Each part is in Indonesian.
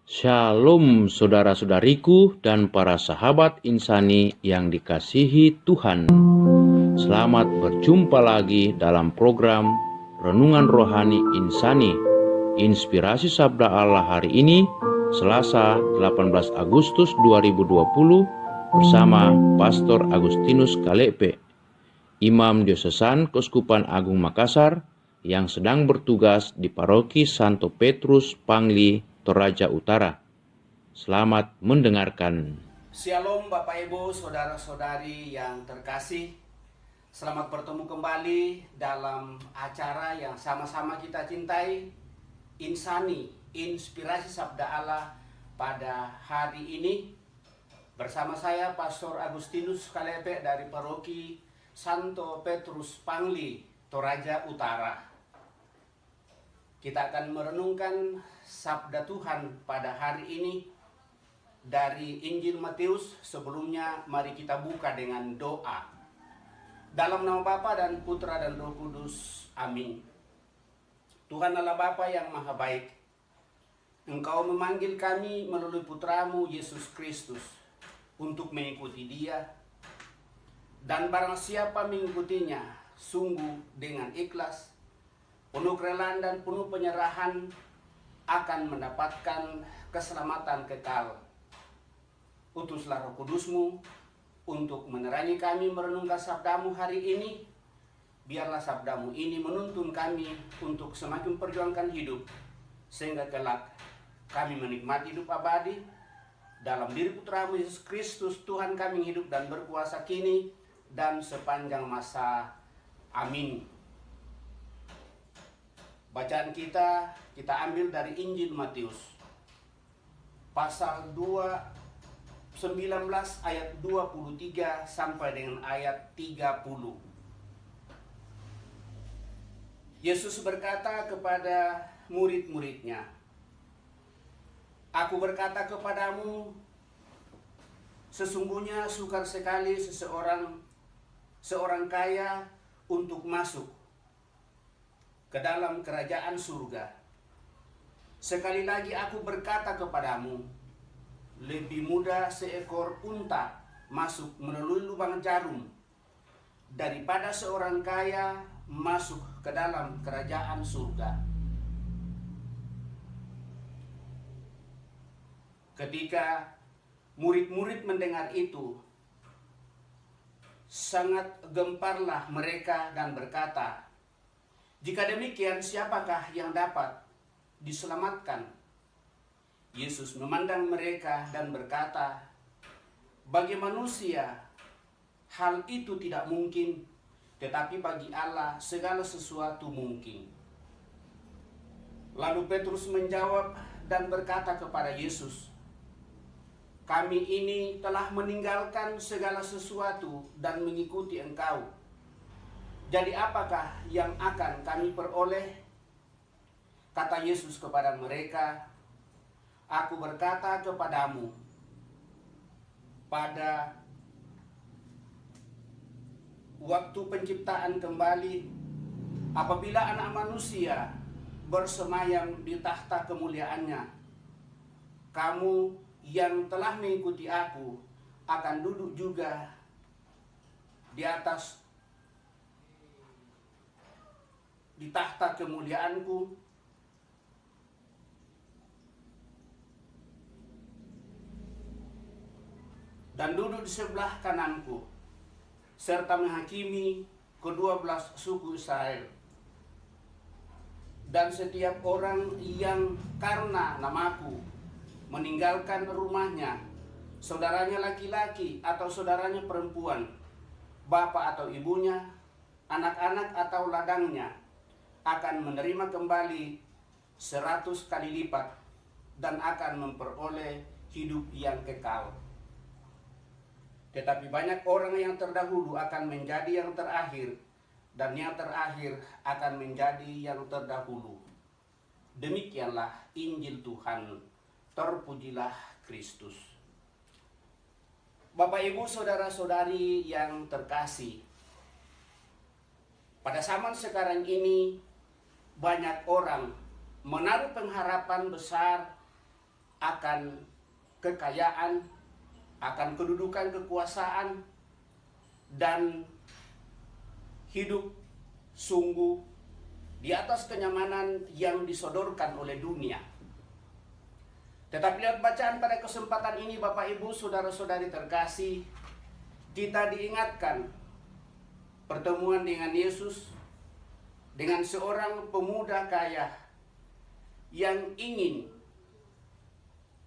Shalom saudara-saudariku dan para sahabat insani yang dikasihi Tuhan. Selamat berjumpa lagi dalam program Renungan Rohani Insani, Inspirasi Sabda Allah hari ini, Selasa 18 Agustus 2020 bersama Pastor Agustinus Kalepe, Imam Diosesan Keuskupan Agung Makassar yang sedang bertugas di Paroki Santo Petrus Pangli, Toraja Utara. Selamat mendengarkan. Shalom Bapak Ibu, saudara-saudari yang terkasih. Selamat bertemu kembali dalam acara yang sama-sama kita cintai, Insani, Inspirasi Sabda Allah pada hari ini. Bersama saya Pastor Agustinus Kalepe dari Paroki Santo Petrus Pangli, Toraja Utara. Kita akan merenungkan Sabda Tuhan pada hari ini dari Injil Matius. Sebelumnya mari kita buka dengan doa. Dalam nama Bapa dan Putra dan Roh Kudus. Amin. Tuhan Allah Bapa yang Maha Baik, Engkau memanggil kami melalui Putramu Yesus Kristus untuk mengikuti Dia. Dan barang siapa mengikutinya sungguh dengan ikhlas, penuh kerelaan dan penuh penyerahan, akan mendapatkan keselamatan kekal. Utuslah Roh Kudus-Mu untuk menerangi kami merenungkan sabda-Mu hari ini. Biarlah sabda-Mu ini menuntun kami untuk semakin perjuangkan hidup, sehingga kelak kami menikmati hidup abadi dalam diri Putra-Mu Yesus Kristus, Tuhan kami hidup dan berkuasa kini dan sepanjang masa. Amin. Bacaan kita ambil dari Injil Matius pasal 19 ayat 23 sampai dengan ayat 30. Yesus berkata kepada murid-muridnya, "Aku berkata kepadamu, sesungguhnya sukar sekali seorang kaya untuk masuk ke dalam kerajaan surga. Sekali lagi aku berkata kepadamu, lebih mudah seekor unta masuk melalui lubang jarum daripada seorang kaya masuk ke dalam kerajaan surga." Ketika murid-murid mendengar itu, sangat gemparlah mereka dan berkata, "Jika demikian, siapakah yang dapat diselamatkan?" Yesus memandang mereka dan berkata, "Bagi manusia hal itu tidak mungkin, tetapi bagi Allah segala sesuatu mungkin." Lalu Petrus menjawab dan berkata kepada Yesus, "Kami ini telah meninggalkan segala sesuatu dan mengikuti Engkau. Jadi apakah yang akan kami peroleh?" Kata Yesus kepada mereka, "Aku berkata kepadamu, pada waktu penciptaan kembali, apabila Anak Manusia bersemayam di tahta kemuliaannya, kamu yang telah mengikuti Aku akan duduk juga di tahta kemuliaanku, dan duduk di sebelah kananku, serta menghakimi ke-12 suku Israel. Dan setiap orang yang karena namaku meninggalkan rumahnya, saudaranya laki-laki atau saudaranya perempuan, bapak atau ibunya, anak-anak atau ladangnya, akan menerima kembali 100 kali lipat dan akan memperoleh hidup yang kekal. Tetapi banyak orang yang terdahulu akan menjadi yang terakhir, dan yang terakhir akan menjadi yang terdahulu." Demikianlah Injil Tuhan. Terpujilah Kristus. Bapak, Ibu, saudara-saudari yang terkasih, pada zaman sekarang ini banyak orang menaruh pengharapan besar akan kekayaan, akan kedudukan, kekuasaan, dan hidup sungguh di atas kenyamanan yang disodorkan oleh dunia. Tetapi lihat bacaan pada kesempatan ini, Bapak Ibu, saudara-saudari terkasih, kita diingatkan pertemuan dengan Yesus, dengan seorang pemuda kaya yang ingin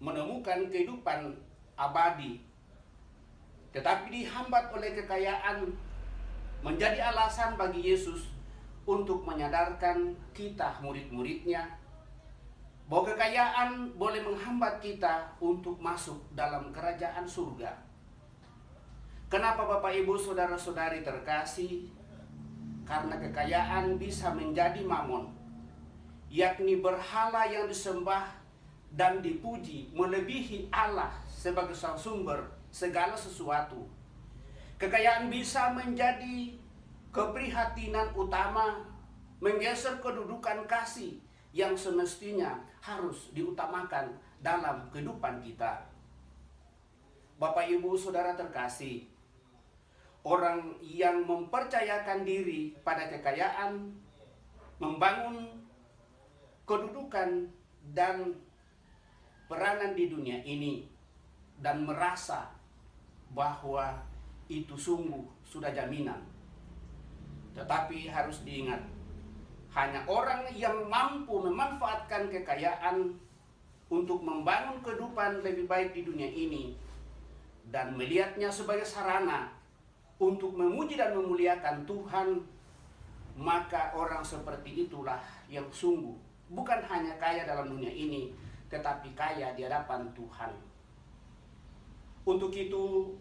menemukan kehidupan abadi, tetapi dihambat oleh kekayaan, menjadi alasan bagi Yesus untuk menyadarkan kita murid-muridnya bahwa kekayaan boleh menghambat kita untuk masuk dalam kerajaan surga. Kenapa Bapak Ibu saudara-saudari terkasih? Karena kekayaan bisa menjadi mamon, yakni berhala yang disembah dan dipuji melebihi Allah sebagai sang sumber segala sesuatu. Kekayaan bisa menjadi keprihatinan utama, menggeser kedudukan kasih yang semestinya harus diutamakan dalam kehidupan kita. Bapak Ibu saudara terkasih, orang yang mempercayakan diri pada kekayaan, membangun kedudukan dan peranan di dunia ini, dan merasa bahwa itu sungguh sudah jaminan. Tetapi harus diingat, hanya orang yang mampu memanfaatkan kekayaan untuk membangun kehidupan lebih baik di dunia ini dan melihatnya sebagai sarana untuk memuji dan memuliakan Tuhan, maka orang seperti itulah yang sungguh bukan hanya kaya dalam dunia ini, tetapi kaya di hadapan Tuhan. Untuk itu,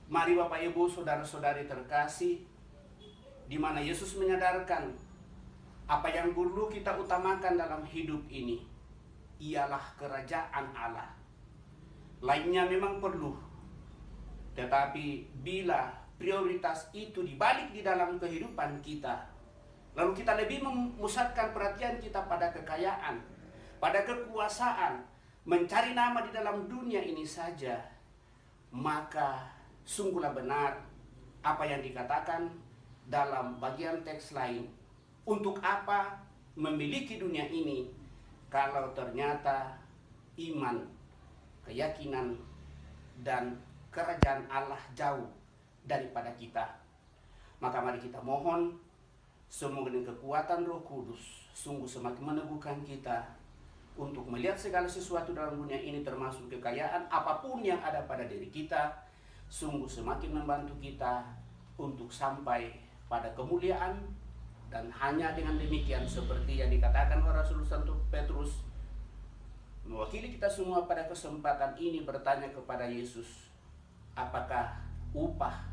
mari Bapak Ibu saudara-saudari terkasih, di mana Yesus menyadarkan apa yang perlu kita utamakan dalam hidup ini ialah kerajaan Allah. Lainnya memang perlu, tetapi bila prioritas itu dibalik di dalam kehidupan kita, lalu kita lebih memusatkan perhatian kita pada kekayaan, pada kekuasaan, mencari nama di dalam dunia ini saja, maka sungguhlah benar apa yang dikatakan dalam bagian teks lain. Untuk apa memiliki dunia ini kalau ternyata iman, keyakinan, dan kerajaan Allah jauh daripada kita? Maka mari kita mohon semoga dengan kekuatan Roh Kudus sungguh semakin meneguhkan kita untuk melihat segala sesuatu dalam dunia ini, termasuk kekayaan apapun yang ada pada diri kita, sungguh semakin membantu kita untuk sampai pada kemuliaan. Dan hanya dengan demikian, seperti yang dikatakan oleh Rasul Santo Petrus, mewakili kita semua pada kesempatan ini bertanya kepada Yesus, apakah upah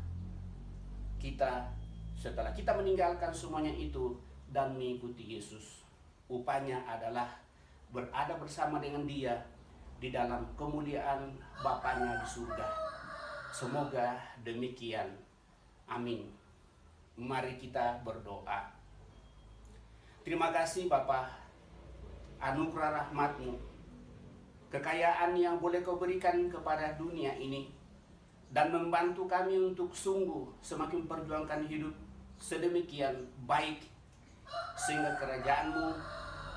kita setelah kita meninggalkan semuanya itu dan mengikuti Yesus? Upahnya adalah berada bersama dengan Dia di dalam kemuliaan Bapanya di surga. Semoga demikian. Amin. Mari kita berdoa. Terima kasih Bapa, anugerah rahmat-Mu, kekayaan yang boleh Kau berikan kepada dunia ini, dan membantu kami untuk sungguh semakin perjuangkan hidup sedemikian baik, sehingga kerajaan-Mu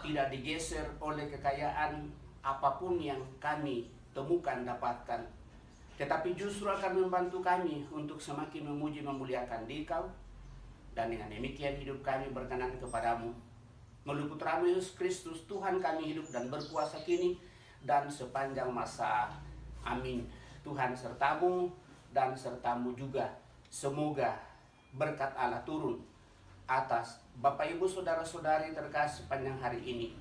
tidak digeser oleh kekayaan apapun yang kami temukan dapatkan, tetapi justru akan membantu kami untuk semakin memuji memuliakan Dikau. Dan dengan demikian hidup kami berkenan kepadamu. Melalui Putra-Mu Yesus Kristus, Tuhan kami hidup dan berkuasa kini dan sepanjang masa. Amin. Tuhan sertamu dan sertamu juga. Semoga berkat Allah turun atas Bapak Ibu saudara-saudari terkasih sepanjang hari ini,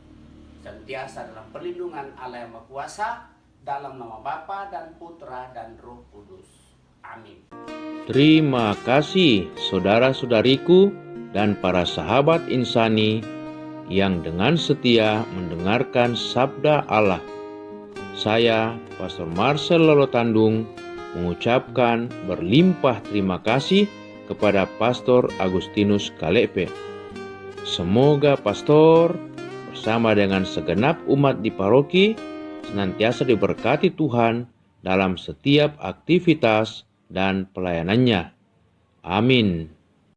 senantiasa dalam perlindungan Allah yang Maha Kuasa, dalam nama Bapa dan Putra dan Roh Kudus. Amin. Terima kasih saudara-saudariku dan para sahabat insani yang dengan setia mendengarkan sabda Allah. Saya, Pastor Marcel Lolotandung, mengucapkan berlimpah terima kasih kepada Pastor Agustinus Kalepe. Semoga Pastor bersama dengan segenap umat di paroki senantiasa diberkati Tuhan dalam setiap aktivitas dan pelayanannya. Amin.